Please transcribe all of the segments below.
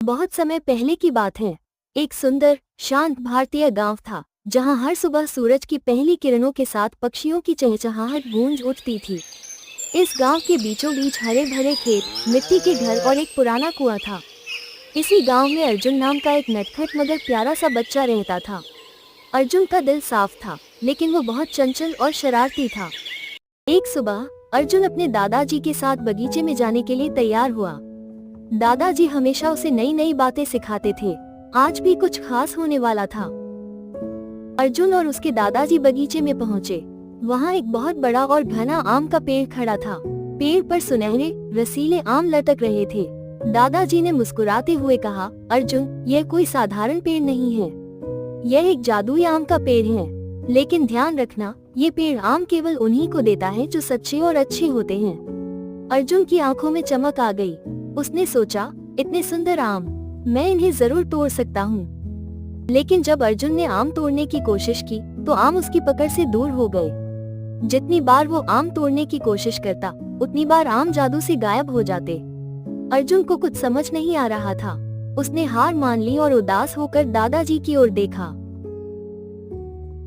बहुत समय पहले की बात है। एक सुंदर शांत भारतीय गांव था जहां हर सुबह सूरज की पहली किरणों के साथ पक्षियों की चहचहाहट गूंज उठती थी। इस गांव के बीचों बीच हरे भरे खेत, मिट्टी के घर और एक पुराना कुआं था। इसी गांव में अर्जुन नाम का एक नटखट मगर प्यारा सा बच्चा रहता था। अर्जुन का दिल साफ था, लेकिन वो बहुत चंचल और शरारती था। एक सुबह अर्जुन अपने दादाजी के साथ बगीचे में जाने के लिए तैयार हुआ। दादाजी हमेशा उसे नई नई बातें सिखाते थे। आज भी कुछ खास होने वाला था। अर्जुन और उसके दादाजी बगीचे में पहुंचे। वहां एक बहुत बड़ा और घना आम का पेड़ खड़ा था। पेड़ पर सुनहरे रसीले आम लटक रहे थे। दादाजी ने मुस्कुराते हुए कहा, अर्जुन, यह कोई साधारण पेड़ नहीं है। यह एक जादुई आम का पेड़ है। लेकिन ध्यान रखना, ये पेड़ आम केवल उन्हीं को देता है जो सच्चे और अच्छे होते हैं। अर्जुन की आंखों में चमक आ गई। उसने सोचा, इतने सुंदर आम, मैं इन्हें जरूर तोड़ सकता हूँ। लेकिन जब अर्जुन ने आम तोड़ने की कोशिश की तो आम उसकी पकड़ से दूर हो गए। जितनी बार वो आम तोड़ने की कोशिश करता, उतनी बार आम जादू से गायब हो जाते। अर्जुन को कुछ समझ नहीं आ रहा था। उसने हार मान ली और उदास होकर दादाजी की ओर देखा।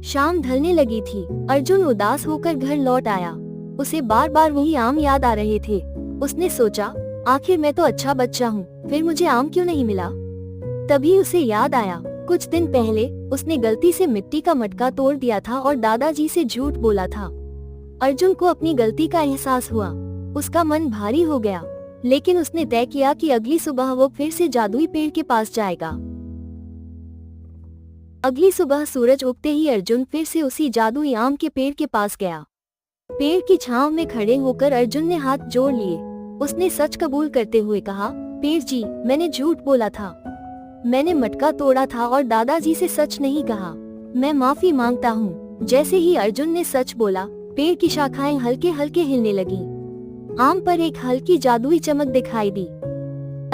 शाम ढलने लगी थी। अर्जुन उदास होकर घर लौट आया। उसे बार बार वही आम याद आ रहे थे। उसने सोचा, आखिर मैं तो अच्छा बच्चा हूँ, फिर मुझे आम क्यों नहीं मिला। तभी उसे याद आया, कुछ दिन पहले उसने गलती से मिट्टी का मटका तोड़ दिया था और दादाजी से झूठ बोला था। अर्जुन को अपनी गलती का एहसास हुआ। उसका मन भारी हो गया, लेकिन उसने तय किया कि अगली सुबह वो फिर से जादुई पेड़ के पास जाएगा। अगली सुबह सूरज उगते ही अर्जुन फिर से उसी जादुई आम के पेड़ के पास गया। पेड़ की छांव में खड़े होकर अर्जुन ने हाथ जोड़ लिए। उसने सच कबूल करते हुए कहा, पेड़ जी, मैंने झूठ बोला था। मैंने मटका तोड़ा था और दादाजी से सच नहीं कहा। मैं माफी मांगता हूँ। जैसे ही अर्जुन ने सच बोला, पेड़ की शाखाएं हल्के हल्के हिलने लगी। आम पर एक हल्की जादुई चमक दिखाई दी।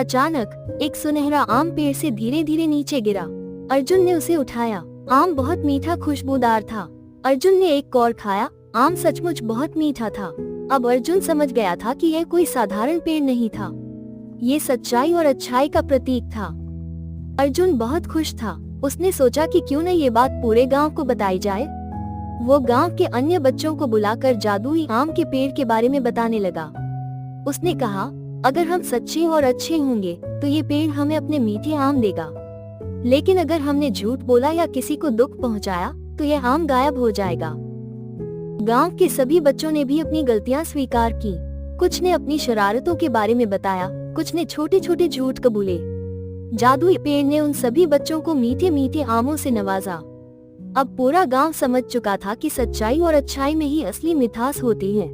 अचानक एक सुनहरा आम पेड़ से धीरे धीरे नीचे गिरा। अर्जुन ने उसे उठाया। आम बहुत मीठा खुशबूदार था। अर्जुन ने एक कौर खाया। आम सचमुच बहुत मीठा था। अब अर्जुन समझ गया था कि यह कोई साधारण पेड़ नहीं था। ये सच्चाई और अच्छाई का प्रतीक था। अर्जुन बहुत खुश था। उसने सोचा कि क्यों न ये बात पूरे गांव को बताई जाए। वो गांव के अन्य बच्चों को बुलाकर जादुई आम के पेड़ के बारे में बताने लगा। उसने कहा, अगर हम सच्चे और अच्छे होंगे तो ये पेड़ हमें अपने मीठे आम देगा। लेकिन अगर हमने झूठ बोला या किसी को दुख पहुंचाया तो यह आम गायब हो जाएगा। गांव के सभी बच्चों ने भी अपनी गलतियां स्वीकार की। कुछ ने अपनी शरारतों के बारे में बताया, कुछ ने छोटे छोटे झूठ कबूले। जादुई पेड़ ने उन सभी बच्चों को मीठे मीठे आमों से नवाजा। अब पूरा गांव समझ चुका था कि सच्चाई और अच्छाई में ही असली मिठास होती है।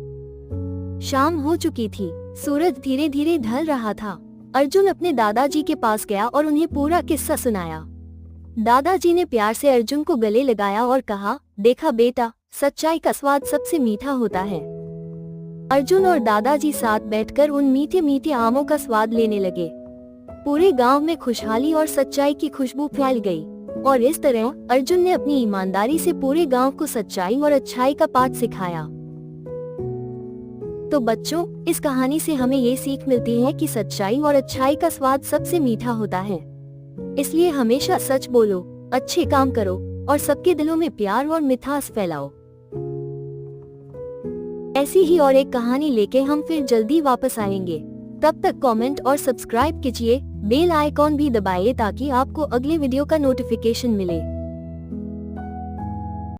शाम हो चुकी थी। सूरज धीरे धीरे ढल रहा था। अर्जुन अपने दादाजी के पास गया और उन्हें पूरा किस्सा सुनाया। दादाजी ने प्यार से अर्जुन को गले लगाया और कहा, देखा बेटा, सच्चाई का स्वाद सबसे मीठा होता है। अर्जुन और दादाजी साथ बैठकर उन मीठे मीठे आमों का स्वाद लेने लगे। पूरे गांव में खुशहाली और सच्चाई की खुशबू फैल गई। और इस तरह अर्जुन ने अपनी ईमानदारी से पूरे गांव को सच्चाई और अच्छाई का पाठ सिखाया। तो बच्चों, इस कहानी से हमें ये सीख मिलती है कि सच्चाई और अच्छाई का स्वाद सबसे मीठा होता है। इसलिए हमेशा सच बोलो, अच्छे काम करो और सबके दिलों में प्यार और मिठास फैलाओ। ऐसी ही और एक कहानी लेके हम फिर जल्दी वापस आएंगे। तब तक कमेंट और सब्सक्राइब कीजिए, बेल आइकॉन भी दबाइए ताकि आपको अगले वीडियो का नोटिफिकेशन मिले।